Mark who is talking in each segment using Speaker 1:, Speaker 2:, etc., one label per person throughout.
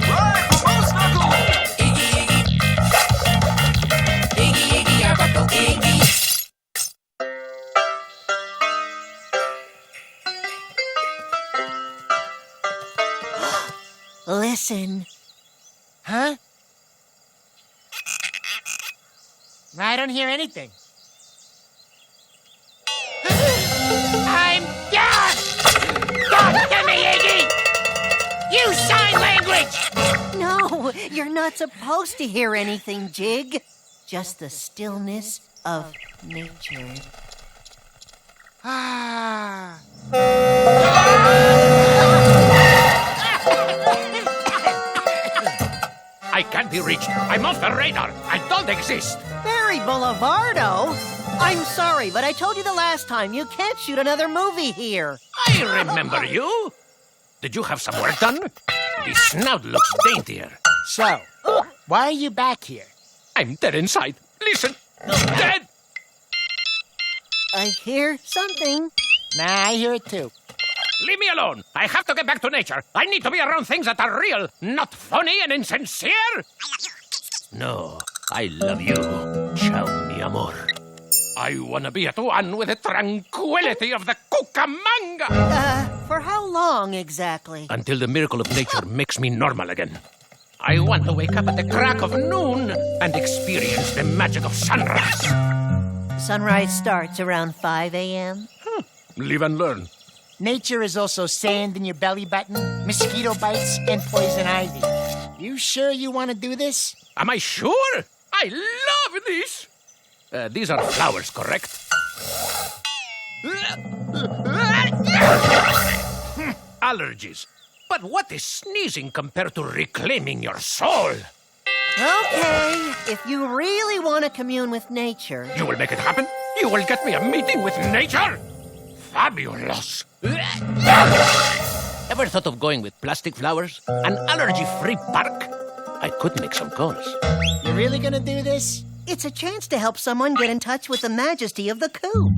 Speaker 1: Ride the mouse knuckle!
Speaker 2: Iggy Arbuckle, Iggy.
Speaker 3: Listen.
Speaker 4: Huh? I don't hear anything. I'm done! Don't get me, Iggy! Use sign language!
Speaker 3: No, you're not supposed to hear anything, Jig. Just the stillness of nature.
Speaker 4: Ah.
Speaker 5: I can't be reached. I'm off the radar. I don't exist.
Speaker 3: Barry Boulevardo? I'm sorry, but I told you the last time you can't shoot another movie here.
Speaker 5: I remember you. Did you have some work done? The snout looks daintier.
Speaker 4: So, why are you back here?
Speaker 5: I'm dead inside. Listen. Dead.
Speaker 3: I hear something.
Speaker 4: Nah, I hear it too.
Speaker 5: Leave me alone. I have to get back to nature. I need to be around things that are real, not phony and insincere. No, I love you. Ciao, mi amor. I want to be at one with the tranquility of the Cucamonga.
Speaker 3: For how long exactly?
Speaker 5: Until the miracle of nature makes me normal again. I want to wake up at the crack of noon and experience the magic of sunrise.
Speaker 3: Sunrise starts around 5 a.m.
Speaker 5: Live and learn.
Speaker 4: Nature is also sand in your belly button, mosquito bites, and poison ivy. You sure you want to do this?
Speaker 5: Am I sure? I love this. These are flowers, correct? Allergies. But what is sneezing compared to reclaiming your soul?
Speaker 3: Okay, if you really want to commune with nature...
Speaker 5: You will make it happen? You will get me a meeting with nature? Fabulous. Ever thought of going with plastic flowers? An allergy-free park? I could make some calls.
Speaker 4: You really gonna do this?
Speaker 3: It's a chance to help someone get in touch with the majesty of the Kook.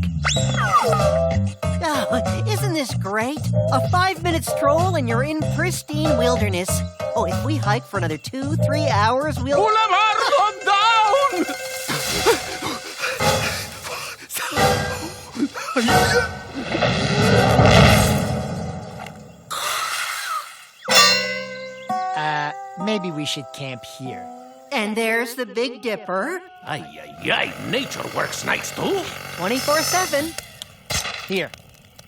Speaker 3: Oh, isn't this great? A 5-minute stroll and you're in pristine wilderness. Oh, if we hike for another 2-3 hours, we'll...
Speaker 5: Boulevard, down!
Speaker 4: Maybe we should camp here.
Speaker 3: And there's the Big Dipper.
Speaker 5: Ay, nature works nights too.
Speaker 3: 24/7.
Speaker 4: Here.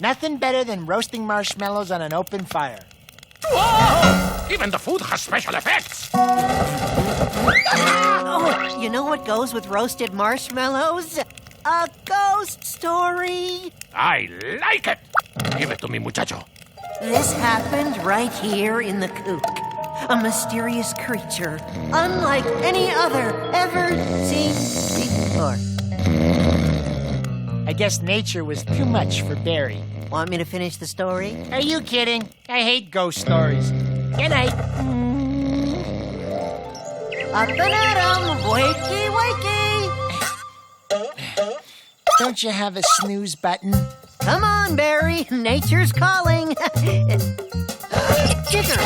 Speaker 4: Nothing better than roasting marshmallows on an open fire.
Speaker 5: Whoa! Even the food has special effects.
Speaker 3: Oh, you know what goes with roasted marshmallows? A ghost story.
Speaker 5: I like it. Give it to me, muchacho.
Speaker 3: This happened right here in the Kook. A mysterious creature, unlike any other ever seen before.
Speaker 4: I guess nature was too much for Barry.
Speaker 3: Want me to finish the story?
Speaker 4: Are you kidding? I hate ghost stories. Good night.
Speaker 3: Up and at 'em, wakey, wakey.
Speaker 4: Don't you have a snooze button?
Speaker 3: Come on, Barry. Nature's calling. Jiggers,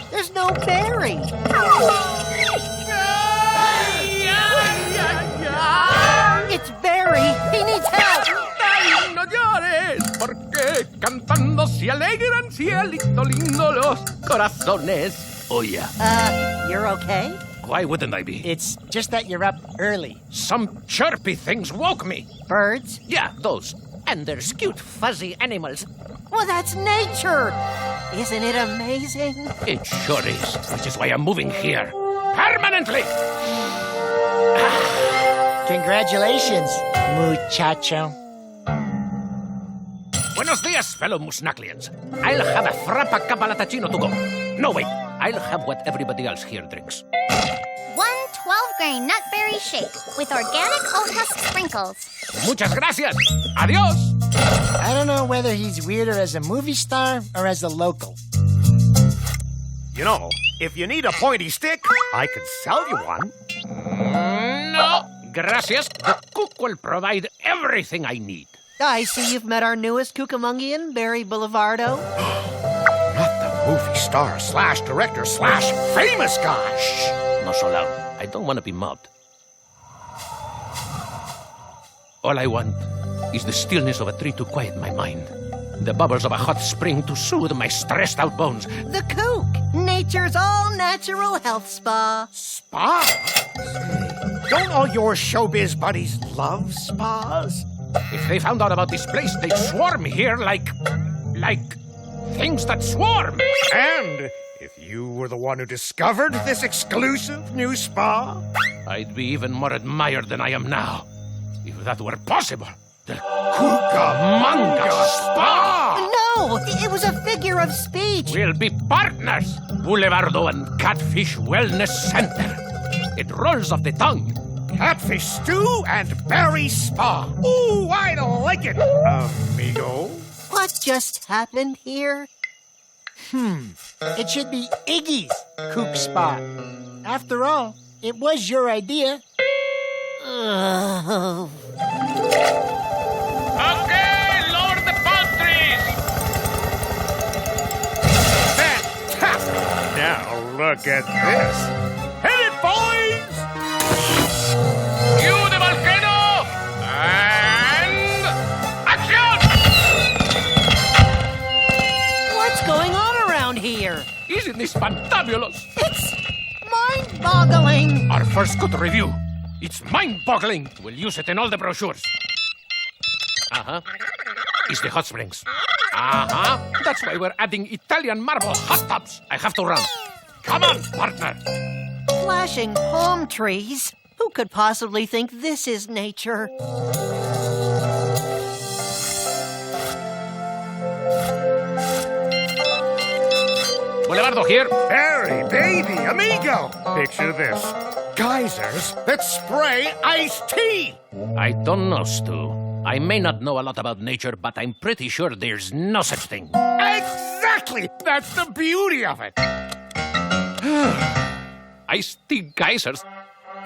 Speaker 3: there's no Barry. It's Barry. He needs help.
Speaker 5: ¡Ay, no llores! Porque cantando se alegran cielito lindo los corazones. Oh, yeah.
Speaker 3: You're okay?
Speaker 5: Why wouldn't I be?
Speaker 4: It's just that you're up early.
Speaker 5: Some chirpy things woke me.
Speaker 3: Birds?
Speaker 5: Yeah, those. And they're cute, fuzzy animals.
Speaker 3: Well, that's nature. Isn't it amazing?
Speaker 5: It sure is, which is why I'm moving here. Permanently!
Speaker 4: Congratulations, muchacho.
Speaker 5: Buenos dias, fellow Musnaklians. I'll have a frappa capalatachino to go. No, wait. I'll have what everybody else here drinks.
Speaker 6: 1 12-grain nutberry shake with organic oat husk sprinkles.
Speaker 5: Muchas gracias. Adios.
Speaker 4: I don't know whether he's weirder as a movie star or as a local.
Speaker 1: You know, if you need a pointy stick, I could sell you one.
Speaker 5: No, gracias. The cook will provide everything I need.
Speaker 3: I see you've met our newest Cucamongian, Barry Boulevardo.
Speaker 1: Not the movie star / director / famous guy.
Speaker 5: Shh! Not so loud. I don't want to be mobbed. All I want is the stillness of a tree to quiet my mind. The bubbles of a hot spring to soothe my stressed-out bones.
Speaker 3: The Kook, nature's all-natural health spa.
Speaker 1: Spa? Don't all your showbiz buddies love spas?
Speaker 5: If they found out about this place, they'd swarm here like things that swarm.
Speaker 1: And if you were the one who discovered this exclusive new spa?
Speaker 5: I'd be even more admired than I am now. If that were possible. The
Speaker 1: Cucamonga Spa!
Speaker 3: No, it was a figure of speech.
Speaker 5: We'll be partners. Boulevardo and Catfish Wellness Center. It rolls off the tongue.
Speaker 1: Catfish stew and berry spa. Ooh, I like it, amigo.
Speaker 3: What just happened here?
Speaker 4: It should be Iggy's Kook Spa. After all, it was your idea.
Speaker 3: Ugh.
Speaker 5: Okay, lower the palm trees.
Speaker 1: Fantastic! Now look at this. Hit it, boys!
Speaker 5: You the volcano! And action!
Speaker 3: What's going on around here?
Speaker 5: Isn't this fantabulous?
Speaker 3: It's mind-boggling.
Speaker 5: Our first good review. It's mind-boggling. We'll use it in all the brochures. It's the hot springs. That's why we're adding Italian marble hot tubs. I have to run. Come on, partner.
Speaker 3: Flashing palm trees? Who could possibly think this is nature?
Speaker 5: Boulevardo here.
Speaker 1: Barry, baby, amigo. Picture this. Geysers that spray iced tea.
Speaker 5: I don't know, Stu. I may not know a lot about nature, but I'm pretty sure there's no such thing.
Speaker 1: Exactly. That's the beauty of it.
Speaker 5: Iced tea geysers,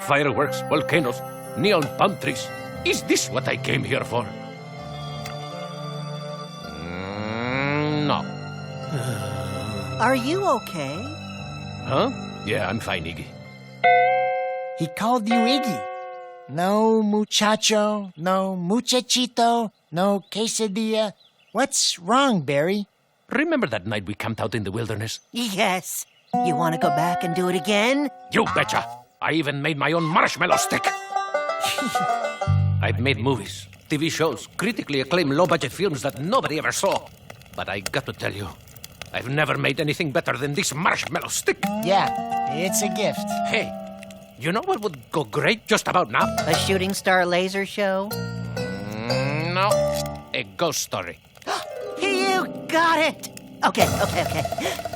Speaker 5: fireworks, volcanoes, neon palm trees. Is this what I came here for? No.
Speaker 3: Are you okay?
Speaker 5: Huh? Yeah, I'm fine, Iggy.
Speaker 4: He called you Iggy. No muchacho, no muchachito, no quesadilla. What's wrong, Barry?
Speaker 5: Remember that night we camped out in the wilderness?
Speaker 3: Yes. You want to go back and do it again?
Speaker 5: You betcha! I even made my own marshmallow stick. I've made movies, TV shows, critically acclaimed low-budget films that nobody ever saw. But I got to tell you, I've never made anything better than this marshmallow stick.
Speaker 4: Yeah, it's a gift.
Speaker 5: Hey, you know what would go great just about now?
Speaker 3: A shooting star laser show?
Speaker 5: No, a ghost story.
Speaker 3: You got it! Okay.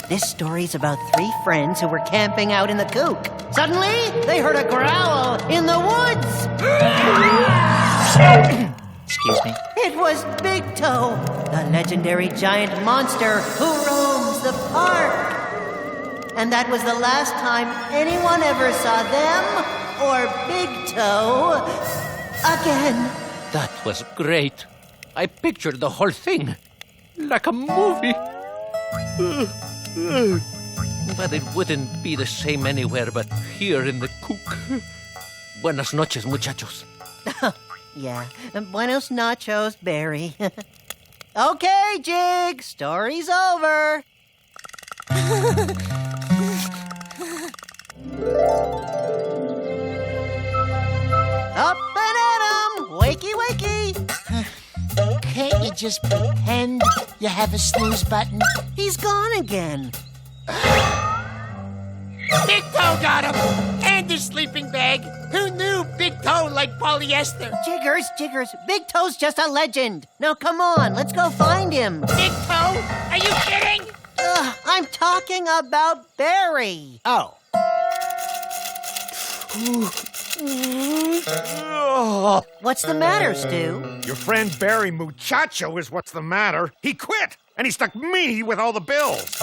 Speaker 3: This story's about 3 friends who were camping out in the Kook. Suddenly, they heard a growl in the woods.
Speaker 4: Excuse me.
Speaker 3: It was Big Toe, the legendary giant monster who roams the park. And that was the last time anyone ever saw them or Big Toe again.
Speaker 5: That was great. I pictured the whole thing like a movie. But it wouldn't be the same anywhere but here in the Kook. Buenas noches, muchachos.
Speaker 3: Yeah, buenos nachos, Barry. Okay, Jig, story's over. Up and at 'em! Wakey, wakey!
Speaker 4: Can't you just pretend you have a snooze button?
Speaker 3: He's gone again.
Speaker 2: Big Toe got him! And his sleeping bag! Who knew Big Toe liked polyester?
Speaker 3: Jiggers, Big Toe's just a legend. Now come on, let's go find him.
Speaker 2: Big Toe? Are you kidding?
Speaker 3: I'm talking about Barry.
Speaker 4: Oh.
Speaker 3: What's the matter, Stu?
Speaker 1: Your friend Barry Muchacho is what's the matter. He quit, and he stuck me with all the bills.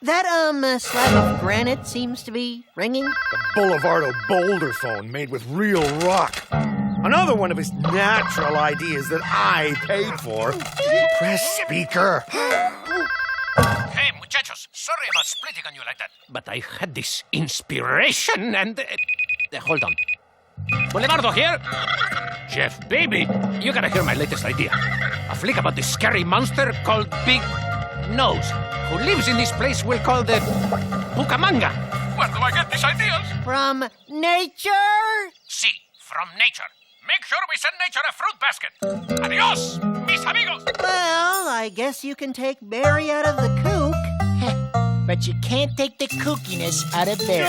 Speaker 3: That, slab of granite seems to be ringing.
Speaker 1: The Boulevardo boulder phone made with real rock. Another one of his natural ideas that I paid for. Press speaker.
Speaker 5: Hey, muchachos, sorry about splitting on you like that, but I had this inspiration and... hold on. Boulevardo here? Jeff, baby, you gotta hear my latest idea. A flick about this scary monster called Big Nose, who lives in this place we'll call the Bucaramanga. Where do I get these ideas?
Speaker 3: From nature?
Speaker 5: See, from nature. Make sure we send nature a fruit basket. Adios, mis amigos.
Speaker 3: Well, I guess you can take Barry out of the kook.
Speaker 4: But you can't take the kookiness out of Barry.